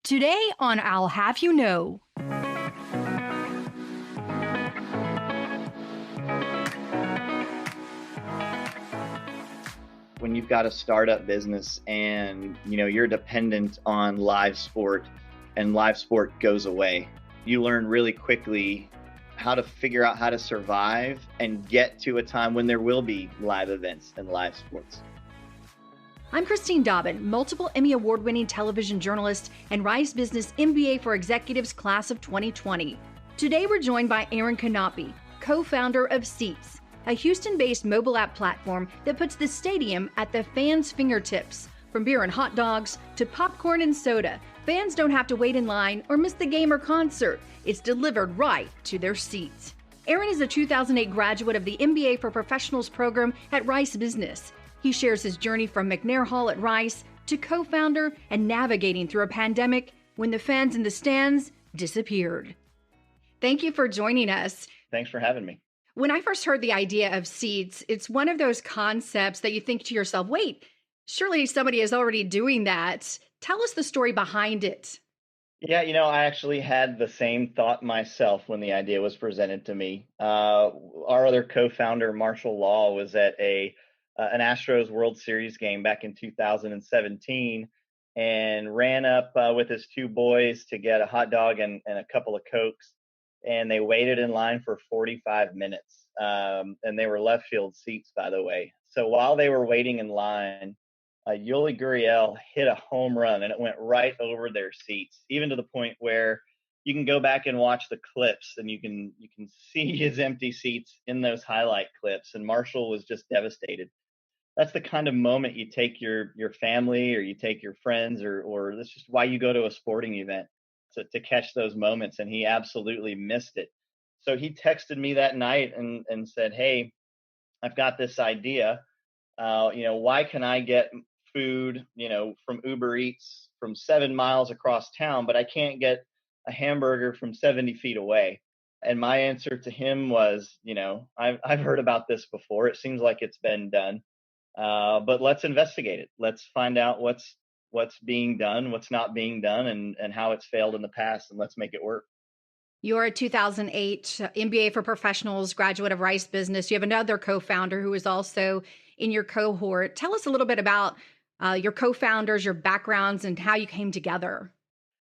Today on I'll Have You Know. When you've got a startup business and you're dependent on live sport and live sport goes away, you learn really quickly how to figure out how to survive and get to a time when there will be live events and live sports. I'm Christine Dobbyn, multiple Emmy award-winning television journalist and Rice Business MBA for Executives class of 2020. Today we're joined by Aaron Knape, co-founder of sEATz, a Houston-based mobile app platform that puts the stadium at the fans' fingertips. From beer and hot dogs to popcorn and soda, fans don't have to wait in line or miss the game or concert. It's delivered right to their seats. Aaron is a 2008 graduate of the MBA for Professionals program at Rice Business. He shares his journey from McNair Hall at Rice to co-founder and navigating through a pandemic when the fans in the stands disappeared. Thank you for joining us. Thanks for having me. When I first heard the idea of sEATz, it's one of those concepts that you think to yourself, wait, surely somebody is already doing that. Tell us the story behind it. Yeah, I actually had the same thought myself when the idea was presented to me. Our other co-founder, Marshall Law, was at an Astros World Series game back in 2017 and ran up with his two boys to get a hot dog and a couple of Cokes. And they waited in line for 45 minutes. And they were left field seats, by the way. So while they were waiting in line, Yuli Gurriel hit a home run and it went right over their seats, even to the point where you can go back and watch the clips and you can see his empty seats in those highlight clips. And Marshall was just devastated. That's the kind of moment you take your family or you take your friends or that's just why you go to a sporting event. To catch those moments, and he absolutely missed it. So he texted me that night and said, "Hey, I've got this idea. Why can I get food, from Uber Eats from 7 miles across town, but I can't get a hamburger from 70 feet away?" And my answer to him was, I've heard about this before. It seems like it's been done, but let's investigate it. Let's find out what's being done, what's not being done, and how it's failed in the past, and let's make it work. You're a 2008 MBA for Professionals graduate of Rice Business. You have another co-founder who is also in your cohort. Tell us a little bit about your co-founders, your backgrounds, and how you came together.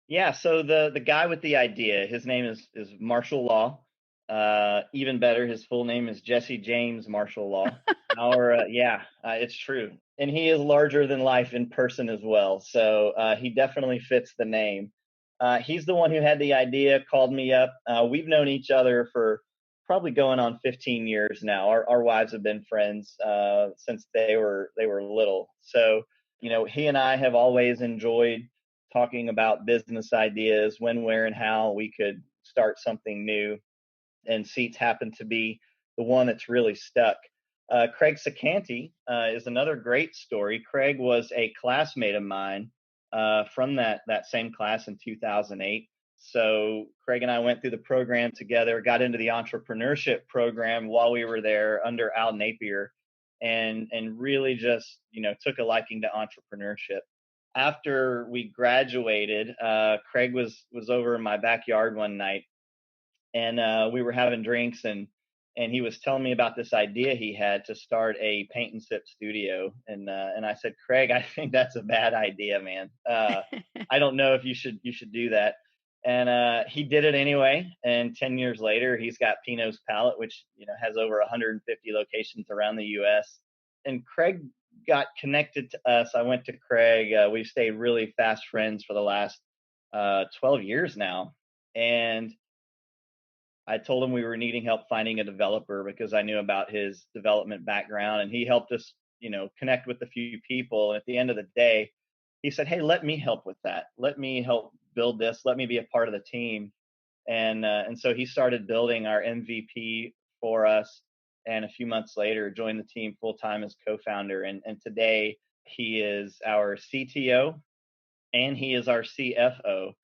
Yeah, so the guy with the idea, his name is Marshall Law. Even better, his full name is Jesse James Marshall Law. It's true. And he is larger than life in person as well. So he definitely fits the name. He's the one who had the idea, called me up. We've known each other for probably going on 15 years now. Our wives have been friends since they were little. So, he and I have always enjoyed talking about business ideas, when, where, and how we could start something new. And sEATz happened to be the one that's really stuck. Craig Sacanti is another great story. Craig was a classmate of mine from that same class in 2008. So Craig and I went through the program together, got into the entrepreneurship program while we were there under Al Napier, and really just took a liking to entrepreneurship. After we graduated, Craig was over in my backyard one night, and we were having drinks, and he was telling me about this idea he had to start a paint and sip studio. And I said, "Craig, I think that's a bad idea, man. I don't know if you should do that." And he did it anyway. And 10 years later, he's got Pino's Palette, which has over 150 locations around the U.S. And Craig got connected to us. I went to Craig. We've stayed really fast friends for the last 12 years now. And I told him we were needing help finding a developer because I knew about his development background, and he helped us, connect with a few people. And at the end of the day, he said, "Hey, let me help with that. Let me help build this. Let me be a part of the team." And so he started building our MVP for us. And a few months later, joined the team full time as co-founder. And today he is our CTO and he is our CFO.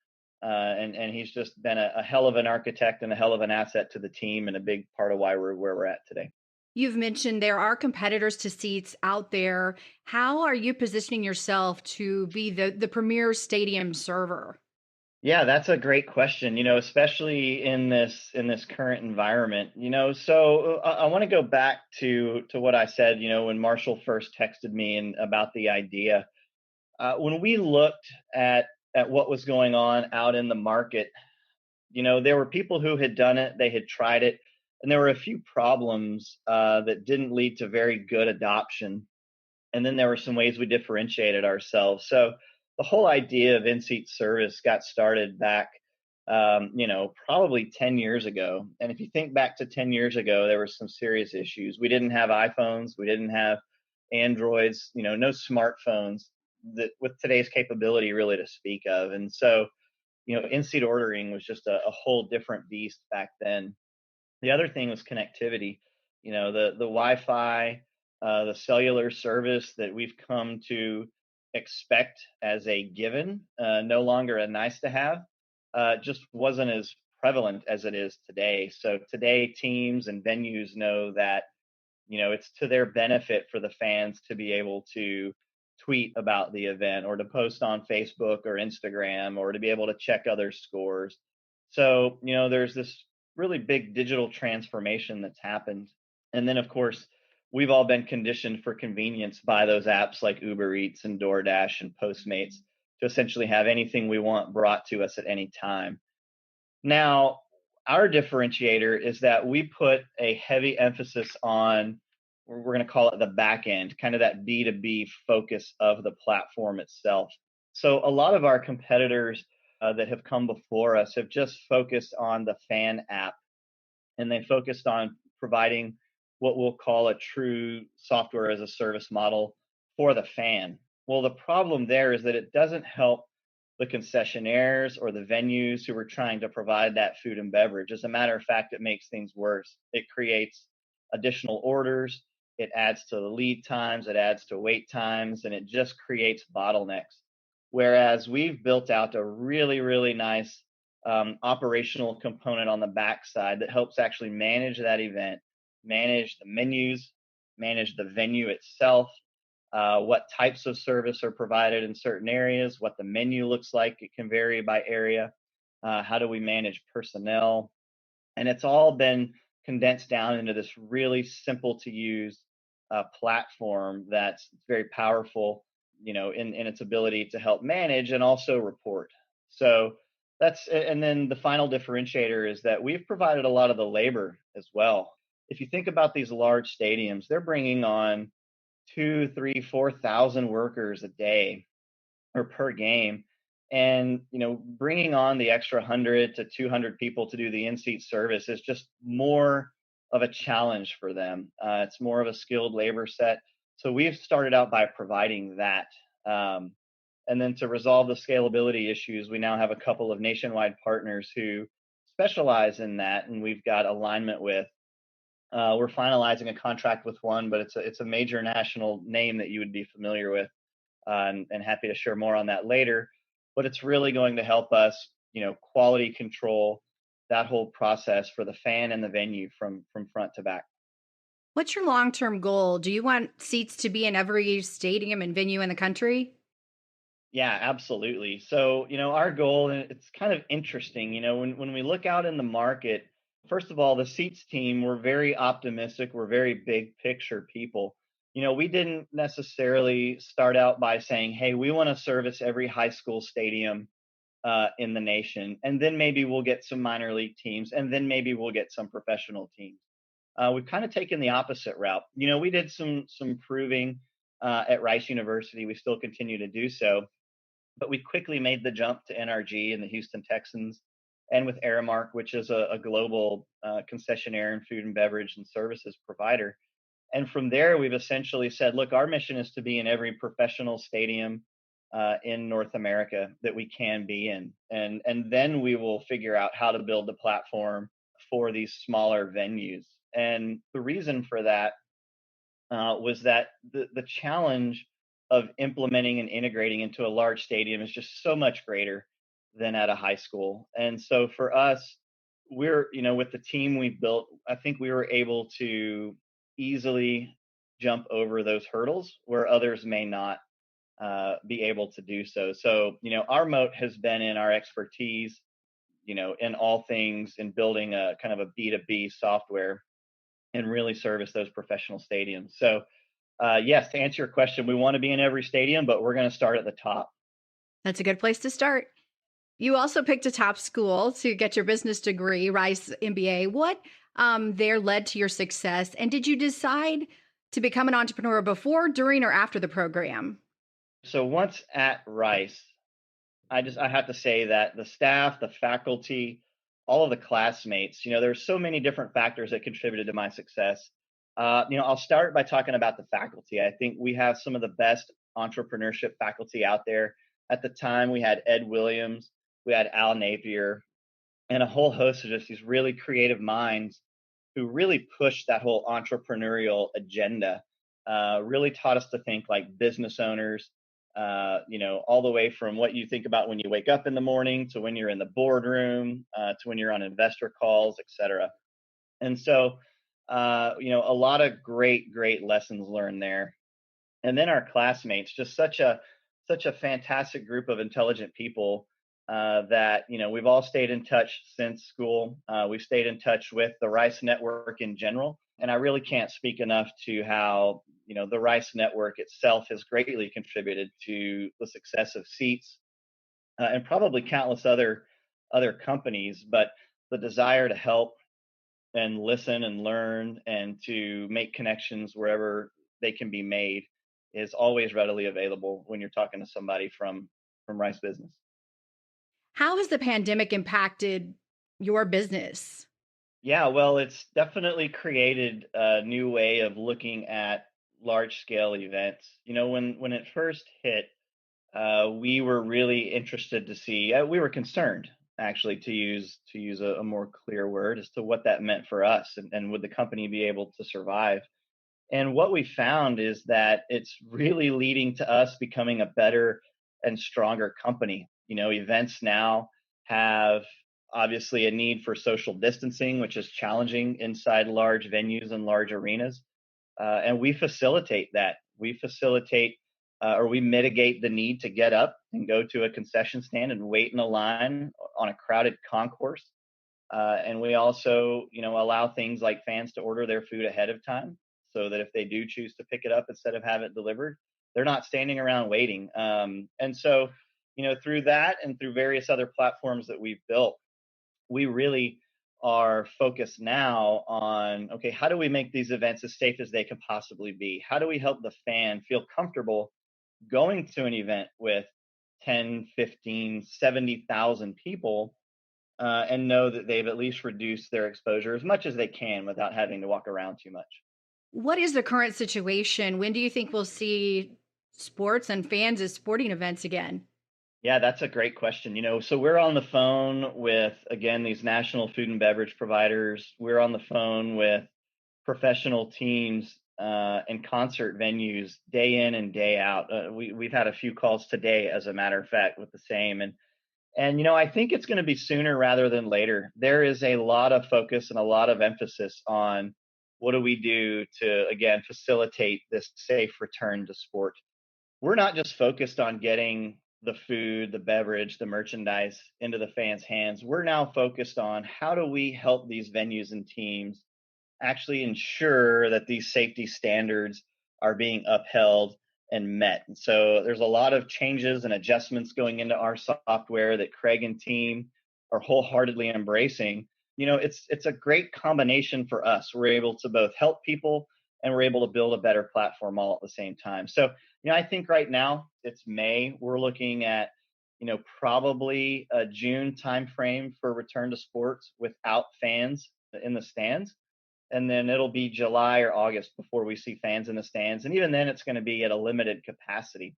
And he's just been a hell of an architect and a hell of an asset to the team, and a big part of why we're where we're at today. You've mentioned there are competitors to sEATz out there. How are you positioning yourself to be the premier stadium server? Yeah, that's a great question, especially in this current environment. I want to go back to what I said, when Marshall first texted me and about the idea. When we looked at what was going on out in the market, there were people who had done it, they had tried it, and there were a few problems that didn't lead to very good adoption. And then there were some ways we differentiated ourselves. So the whole idea of in-seat service got started back, probably 10 years ago. And if you think back to 10 years ago, there were some serious issues. We didn't have iPhones, we didn't have Androids, no smartphones that with today's capability really to speak of. And so, in-seat ordering was just a whole different beast back then. The other thing was connectivity. The Wi-Fi, the cellular service that we've come to expect as a given, no longer a nice to have, just wasn't as prevalent as it is today. So today, teams and venues know that it's to their benefit for the fans to be able to tweet about the event or to post on Facebook or Instagram or to be able to check other scores. So, there's this really big digital transformation that's happened. And then, of course, we've all been conditioned for convenience by those apps like Uber Eats and DoorDash and Postmates to essentially have anything we want brought to us at any time. Now, our differentiator is that we put a heavy emphasis on, we're going to call it the back end, kind of that B2B focus of the platform itself. So, a lot of our competitors that have come before us have just focused on the fan app, and they focused on providing what we'll call a true software as a service model for the fan. Well, the problem there is that it doesn't help the concessionaires or the venues who are trying to provide that food and beverage. As a matter of fact, it makes things worse. It creates additional orders, it adds to the lead times, it adds to wait times, and it just creates bottlenecks. Whereas we've built out a really, really nice operational component on the backside that helps actually manage that event, manage the menus, manage the venue itself, what types of service are provided in certain areas, what the menu looks like. It can vary by area. How do we manage personnel? And it's all been condensed down into this really simple to use platform that's very powerful, in its ability to help manage and also report. So and then the final differentiator is that we've provided a lot of the labor as well. If you think about these large stadiums, they're bringing on 2, 3, 4,000 workers a day or per game. And, bringing on the extra 100 to 200 people to do the in-seat service is just more of a challenge for them. It's more of a skilled labor set. So we've started out by providing that. And then to resolve the scalability issues, we now have a couple of nationwide partners who specialize in that, and we've got alignment with. We're finalizing a contract with one, but it's a major national name that you would be familiar with, and happy to share more on that later. But it's really going to help us, quality control that whole process for the fan and the venue from front to back. What's your long-term goal? Do you want sEATz to be in every stadium and venue in the country? Yeah, absolutely. So, our goal, and it's kind of interesting, when we look out in the market, first of all, the sEATz team, we're very optimistic. We're very big picture people. We didn't necessarily start out by saying, hey, we want to service every high school stadium in the nation, and then maybe we'll get some minor league teams, and then maybe we'll get some professional teams. We've kind of taken the opposite route. We did some proving at Rice University. We still continue to do so, but we quickly made the jump to NRG and the Houston Texans, and with Aramark, which is a global concessionaire and food and beverage and services provider. And from there, we've essentially said, look, our mission is to be in every professional stadium in North America that we can be in, and then we will figure out how to build the platform for these smaller venues. And the reason for that was that the challenge of implementing and integrating into a large stadium is just so much greater than at a high school. And so for us, with the team we built, I think we were able to easily jump over those hurdles where others may not. be able to do so. So, our moat has been in our expertise, in all things in building a kind of a B2B software and really service those professional stadiums. So, yes, to answer your question, we want to be in every stadium, but we're going to start at the top. That's a good place to start. You also picked a top school to get your business degree, Rice MBA. What there led to your success? And did you decide to become an entrepreneur before, during, or after the program? So once at Rice, I have to say that the staff, the faculty, all of the classmates, there's so many different factors that contributed to my success. I'll start by talking about the faculty. I think we have some of the best entrepreneurship faculty out there. At the time, we had Ed Williams, we had Al Napier, and a whole host of just these really creative minds who really pushed that whole entrepreneurial agenda, really taught us to think like business owners, all the way from what you think about when you wake up in the morning to when you're in the boardroom, to when you're on investor calls, et cetera. And so, a lot of great lessons learned there. And then our classmates, just such a fantastic group of intelligent people, that we've all stayed in touch since school. We've stayed in touch with the Rice Network in general, and I really can't speak enough to how the Rice Network itself has greatly contributed to the success of sEATz, and probably countless other companies. But the desire to help and listen and learn and to make connections wherever they can be made is always readily available when you're talking to somebody from Rice Business. How has the pandemic impacted your business? Yeah, well, it's definitely created a new way of looking at large scale events. When it first hit, we were really interested to see. We were concerned, actually, to use a more clear word, as to what that meant for us, and would the company be able to survive. And what we found is that it's really leading to us becoming a better and stronger company. Events now have obviously a need for social distancing, which is challenging inside large venues and large arenas. And we facilitate that. We mitigate the need to get up and go to a concession stand and wait in a line on a crowded concourse. And we also, allow things like fans to order their food ahead of time, so that if they do choose to pick it up instead of have it delivered, they're not standing around waiting. And so, through that and through various other platforms that we've built, we really are focused now on, okay, how do we make these events as safe as they can possibly be? How do we help the fan feel comfortable going to an event with 10, 15, 70,000 people, and know that they've at least reduced their exposure as much as they can without having to walk around too much. What is the current situation? When do you think we'll see sports and fans at sporting events again? Yeah, that's a great question. So we're on the phone with, again, these national food and beverage providers. We're on the phone with professional teams, and concert venues day in and day out. We've had a few calls today, as a matter of fact, with the same. And I think it's going to be sooner rather than later. There is a lot of focus and a lot of emphasis on what do we do to, again, facilitate this safe return to sport. We're not just focused on getting the food, the beverage, the merchandise into the fans' hands. We're now focused on how do we help these venues and teams actually ensure that these safety standards are being upheld and met. And so there's a lot of changes and adjustments going into our software that Craig and team are wholeheartedly embracing. It's a great combination for us. We're able to both help people and we're able to build a better platform all at the same time. So, I think right now it's May. We're looking at, probably a June timeframe for return to sports without fans in the stands. And then it'll be July or August before we see fans in the stands. And even then, it's going to be at a limited capacity.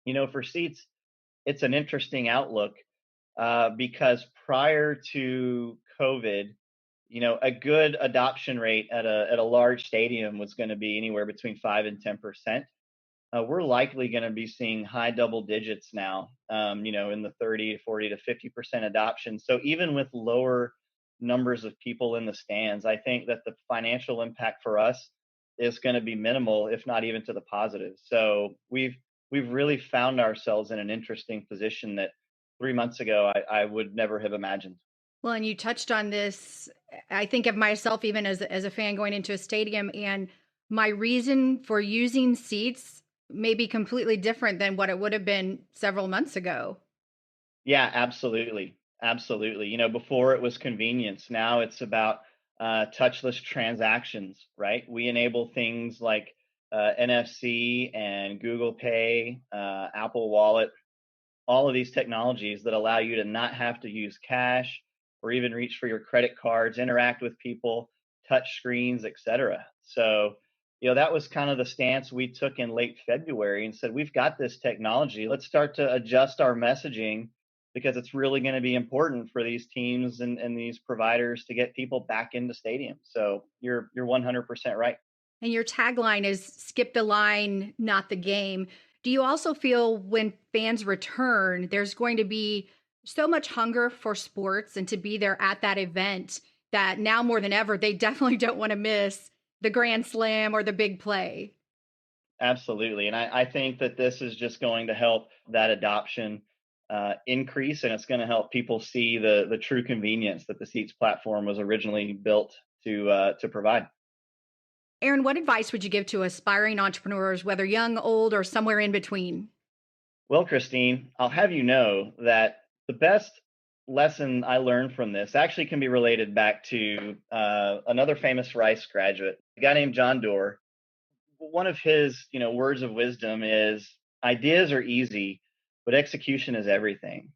For sEATz, it's an interesting outlook, because prior to COVID, a good adoption rate at a large stadium was going to be anywhere between 5 and 10%. We're likely going to be seeing high double digits now, in the 30 to 40 to 50% adoption. So even with lower numbers of people in the stands, I think that the financial impact for us is going to be minimal, if not even to the positive. So we've we've really found ourselves in an interesting position that 3 months ago I would never have imagined. Well, and you touched on this. I think of myself even as a fan going into a stadium, and my reason for using seats may be completely different than what it would have been several months ago. Yeah, absolutely. Absolutely. Before it was convenience. Now it's about touchless transactions, right? We enable things like NFC and Google Pay, Apple Wallet, all of these technologies that allow you to not have to use cash or even reach for your credit cards, interact with people, touch screens, etc. So, that was kind of the stance we took in late February and said, we've got this technology. Let's start to adjust our messaging because it's really going to be important for these teams and these providers to get people back into stadiums. So you're 100% right. And your tagline is skip the line, not the game. Do you also feel when fans return, there's going to be so much hunger for sports and to be there at that event that now more than ever, they definitely don't want to miss the grand slam or the big play? Absolutely. And I think that this is just going to help that adoption increase, and it's going to help people see the true convenience that the sEATz platform was originally built to provide. Aaron, what advice would you give to aspiring entrepreneurs, whether young, old, or somewhere in between? Well, Christine, I'll have you know that the best lesson I learned from this actually can be related back to another famous Rice graduate, a guy named John Doerr. One of his words of wisdom is ideas are easy, but execution is everything.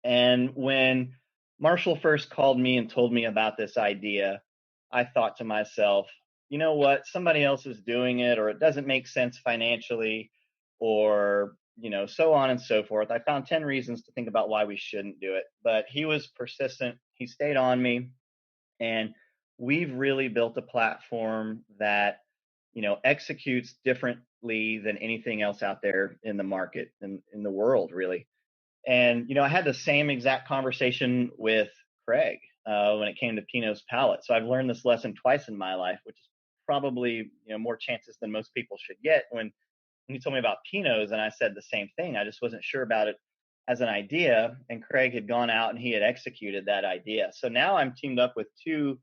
And when Marshall first called me and told me about this idea, I thought to myself, you know what, somebody else is doing it, or it doesn't make sense financially, or so on and so forth. I found 10 reasons to think about why we shouldn't do it, but he was persistent. He stayed on me, and we've really built a platform that executes differently than anything else out there in the market and in the world, really. And I had the same exact conversation with Craig when it came to Pinot's palette. So I've learned this lesson twice in my life, which is probably more chances than most people should get. When you told me about Pinots, and I said the same thing, I just wasn't sure about it as an idea. And Craig had gone out and he had executed that idea. So now I'm teamed up with two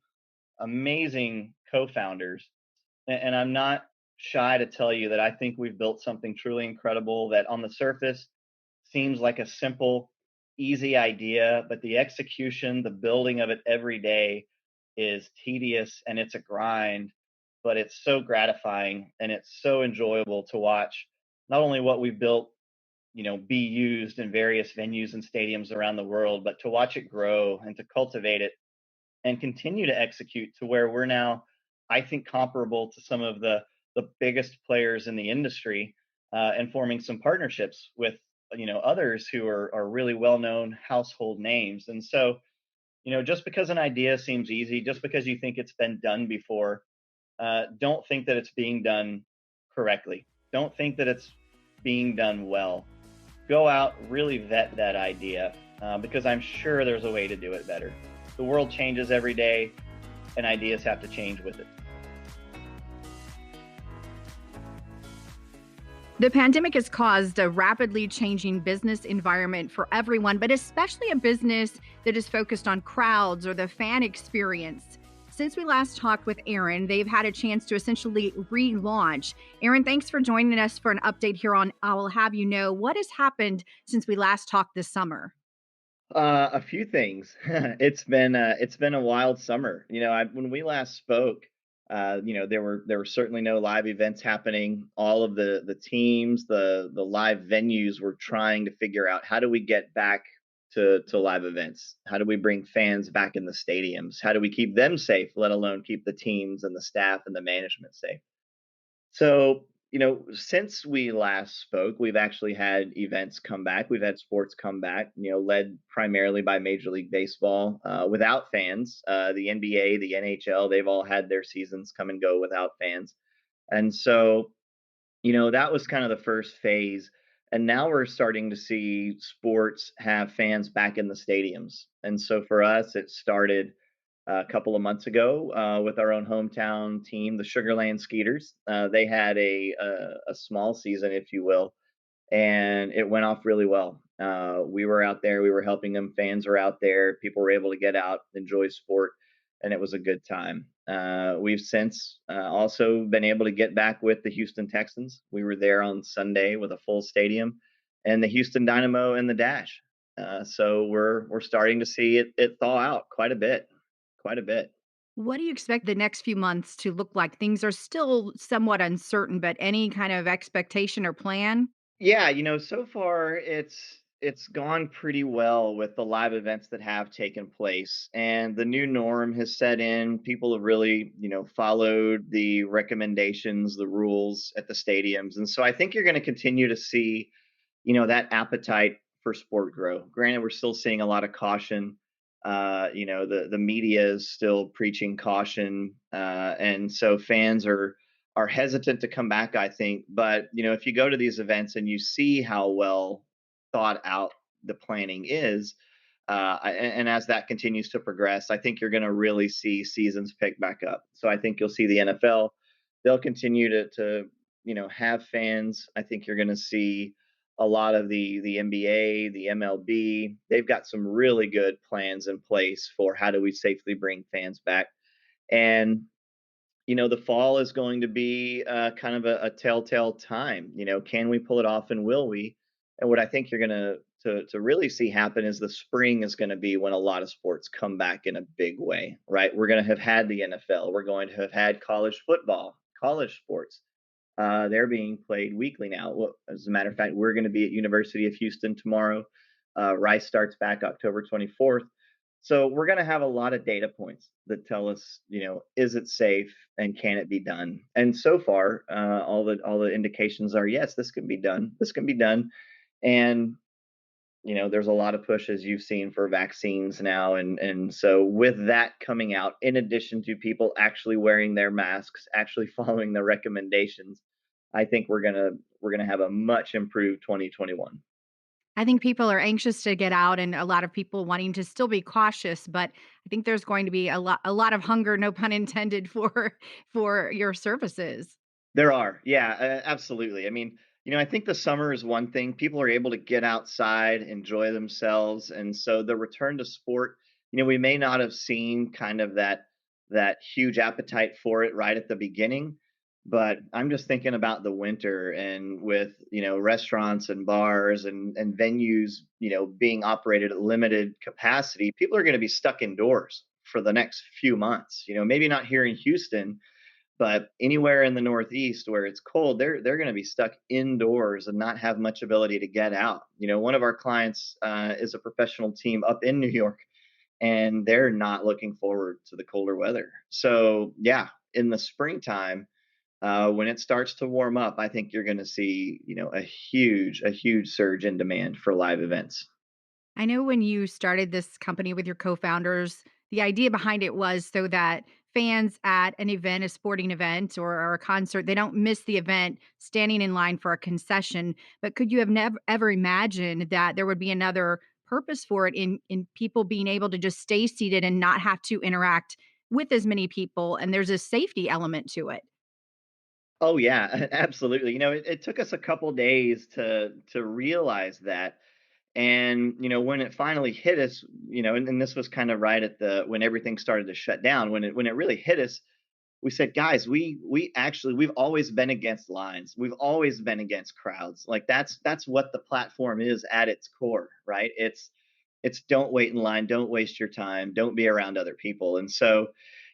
amazing co-founders, and I'm not shy to tell you that I think we've built something truly incredible that on the surface seems like a simple, easy idea, but the execution, the building of it every day is tedious and it's a grind, but it's so gratifying and it's so enjoyable to watch not only what we've built, be used in various venues and stadiums around the world, but to watch it grow and to cultivate it and continue to execute to where we're now, I think, comparable to some of the biggest players in the industry, and forming some partnerships with others who are really well known household names. And so, just because an idea seems easy, just because you think it's been done before, don't think that it's being done correctly. Don't think that it's being done well. Go out, really vet that idea, because I'm sure there's a way to do it better. The world changes every day, and ideas have to change with it. The pandemic has caused a rapidly changing business environment for everyone, but especially a business that is focused on crowds or the fan experience. Since we last talked with Aaron, they've had a chance to essentially relaunch. Aaron, thanks for joining us for an update here on I Will Have You Know. What has happened since we last talked this summer? A few things. It's been a wild summer. When we last spoke, there were certainly no live events happening. All of the teams, the live venues were trying to figure out, how do we get back to live events? How do we bring fans back in the stadiums? How do we keep them safe, let alone keep the teams and the staff and the management safe? So, since we last spoke, we've actually had events come back. We've had sports come back, led primarily by Major League Baseball, without fans. The NBA, the NHL, they've all had their seasons come and go without fans. And so, that was kind of the first phase. And now we're starting to see sports have fans back in the stadiums. And so for us, it started a couple of months ago with our own hometown team, the Sugarland Skeeters. They had a small season, if you will, and it went off really well. We were out there, we were helping them. Fans were out there, people were able to get out, enjoy sport, and it was a good time. We've since also been able to get back with the Houston Texans. We were there on Sunday with a full stadium, and the Houston Dynamo and the Dash. So we're starting to see it thaw out quite a bit, quite a bit. What do you expect the next few months to look like? Things are still somewhat uncertain, but any kind of expectation or plan? Yeah, so far it's gone pretty well with the live events that have taken place, and the new norm has set in. People have really, followed the recommendations, the rules at the stadiums. And so I think you're going to continue to see, that appetite for sport grow. Granted, we're still seeing a lot of caution. The media is still preaching caution, and so fans are hesitant to come back, I think. But if you go to these events and you see how well thought out the planning is, and as that continues to progress, I think you're going to really see seasons pick back up. So I think you'll see the NFL; they'll continue to have fans. I think you're going to see a lot of the NBA, the MLB. They've got some really good plans in place for how do we safely bring fans back. And the fall is going to be kind of a telltale time. Can we pull it off, and will we? And what I think you're going to really see happen is the spring is going to be when a lot of sports come back in a big way, right? We're going to have had the NFL. We're going to have had college football, college sports. They're being played weekly now. Well, as a matter of fact, we're going to be at University of Houston tomorrow. Rice starts back October 24th. So we're going to have a lot of data points that tell us, is it safe and can it be done? And so far, all the indications are yes, this can be done. This can be done. And there's a lot of push, as you've seen, for vaccines now, and so with that coming out, in addition to people actually wearing their masks, actually following the recommendations, I think we're gonna have a much improved 2021. I think people are anxious to get out and a lot of people wanting to still be cautious, but I think there's going to be a lot of hunger, no pun intended, for your services. There are. Yeah, absolutely. I mean, I think the summer is one thing. People are able to get outside, enjoy themselves, and so the return to sport, we may not have seen kind of that huge appetite for it right at the beginning, but I'm just thinking about the winter, and with, restaurants and bars and venues, being operated at limited capacity, people are going to be stuck indoors for the next few months. Maybe not here in Houston, but anywhere in the Northeast where it's cold, they're going to be stuck indoors and not have much ability to get out. One of our clients is a professional team up in New York, and they're not looking forward to the colder weather. So yeah, in the springtime, when it starts to warm up, I think you're going to see a huge surge in demand for live events. I know when you started this company with your co-founders, the idea behind it was so that fans at an event, a sporting event or a concert, they don't miss the event standing in line for a concession. But could you have never ever imagined that there would be another purpose for it in people being able to just stay seated and not have to interact with as many people? And there's a safety element to it. Oh yeah, absolutely. It took us a couple days to realize that. And when it finally hit us, and this was kind of right at the when everything started to shut down, when it really hit us, we said, guys, we've always been against lines. We've always been against crowds. Like that's what the platform is at its core, right? It's don't wait in line, don't waste your time, don't be around other people. And so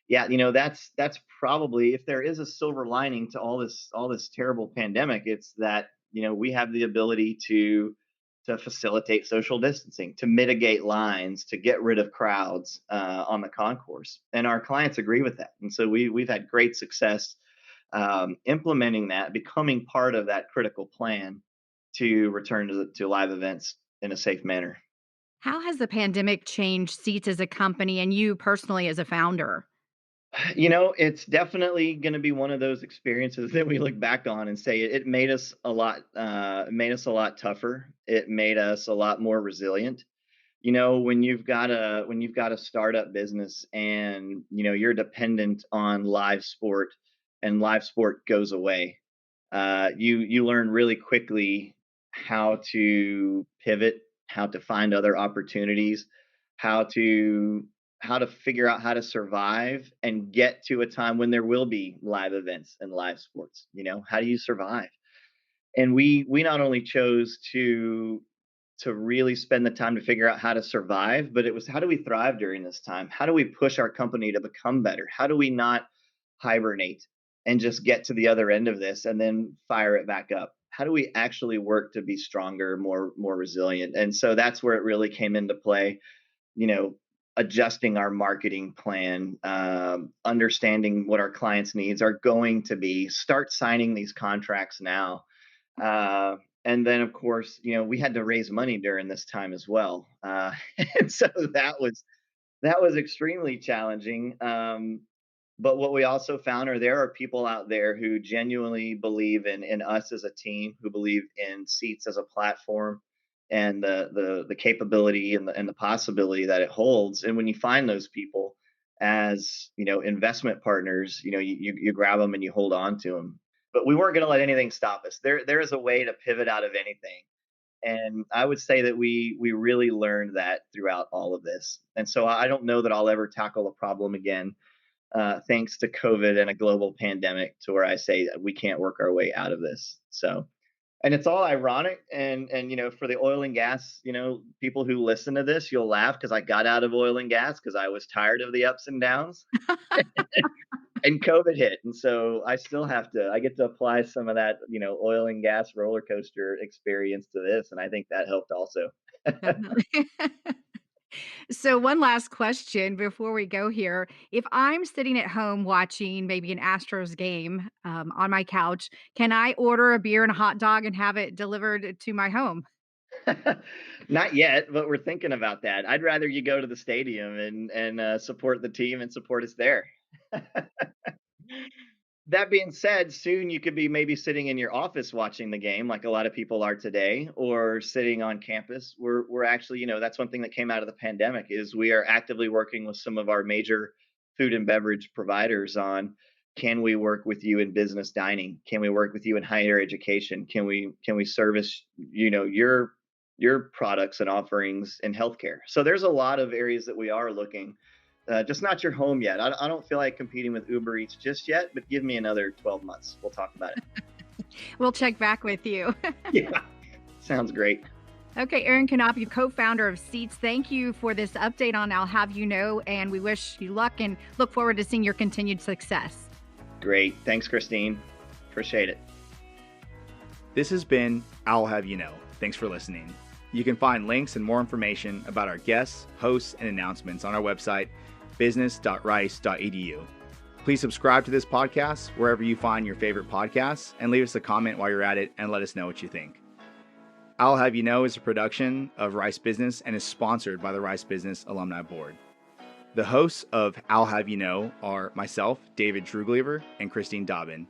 yeah, that's probably, if there is a silver lining to all this terrible pandemic, it's that we have the ability to facilitate social distancing, to mitigate lines, to get rid of crowds on the concourse. And our clients agree with that. And so we've had great success implementing that, becoming part of that critical plan to return to live events in a safe manner. How has the pandemic changed Seats as a company and you personally as a founder? It's definitely going to be one of those experiences that we look back on and say it made us a lot, it made us a lot tougher. It made us a lot more resilient. When you've got a startup business, and you're dependent on live sport, and live sport goes away, you learn really quickly how to pivot, how to find other opportunities, how to figure out how to survive and get to a time when there will be live events and live sports. How do you survive? And we not only chose to really spend the time to figure out how to survive, but it was, how do we thrive during this time? How do we push our company to become better? How do we not hibernate and just get to the other end of this and then fire it back up? How do we actually work to be stronger, more resilient? And so that's where it really came into play. you know, Adjusting our marketing plan, understanding what our clients' needs are going to be, start signing these contracts now. And then, of course, we had to raise money during this time as well. And so that was extremely challenging. But what we also found are there are people out there who genuinely believe in us as a team, who believe in sEATz as a platform and the capability and the possibility that it holds. And when you find those people as investment partners, you grab them and you hold on to them. But we weren't going to let anything stop us. There is a way to pivot out of anything. And I would say that we really learned that throughout all of this. And so I don't know that I'll ever tackle a problem again, thanks to COVID and a global pandemic, to where I say that we can't work our way out of this. So, and it's all ironic. And for the oil and gas, people who listen to this, you'll laugh because I got out of oil and gas because I was tired of the ups and downs. And COVID hit, and so I get to apply some of that oil and gas roller coaster experience to this, and I think that helped also. Definitely. So, one last question before we go here. If I'm sitting at home watching maybe an Astros game on my couch, can I order a beer and a hot dog and have it delivered to my home? Not yet, but we're thinking about that. I'd rather you go to the stadium and support the team and support us there. That being said, soon you could be maybe sitting in your office watching the game, like a lot of people are today, or sitting on campus. We're actually, that's one thing that came out of the pandemic, is we are actively working with some of our major food and beverage providers on, can we work with you in business dining? Can we work with you in higher education? Can we service, your products and offerings in healthcare? So there's a lot of areas that we are looking, just not your home yet. I don't feel like competing with Uber Eats just yet, but give me another 12 months. We'll talk about it. We'll check back with you. Yeah, sounds great. Okay, Aaron Knape, co-founder of sEATz, thank you for this update on I'll Have You Know, and we wish you luck and look forward to seeing your continued success. Great. Thanks, Christine. Appreciate it. This has been I'll Have You Know. Thanks for listening. You can find links and more information about our guests, hosts, and announcements on our website, business.rice.edu. Please subscribe to this podcast wherever you find your favorite podcasts, and leave us a comment while you're at it and let us know what you think. I'll Have You Know is a production of Rice Business and is sponsored by the Rice Business Alumni Board. The hosts of I'll Have You Know are myself, David Trugliever, and Christine Dobbyn.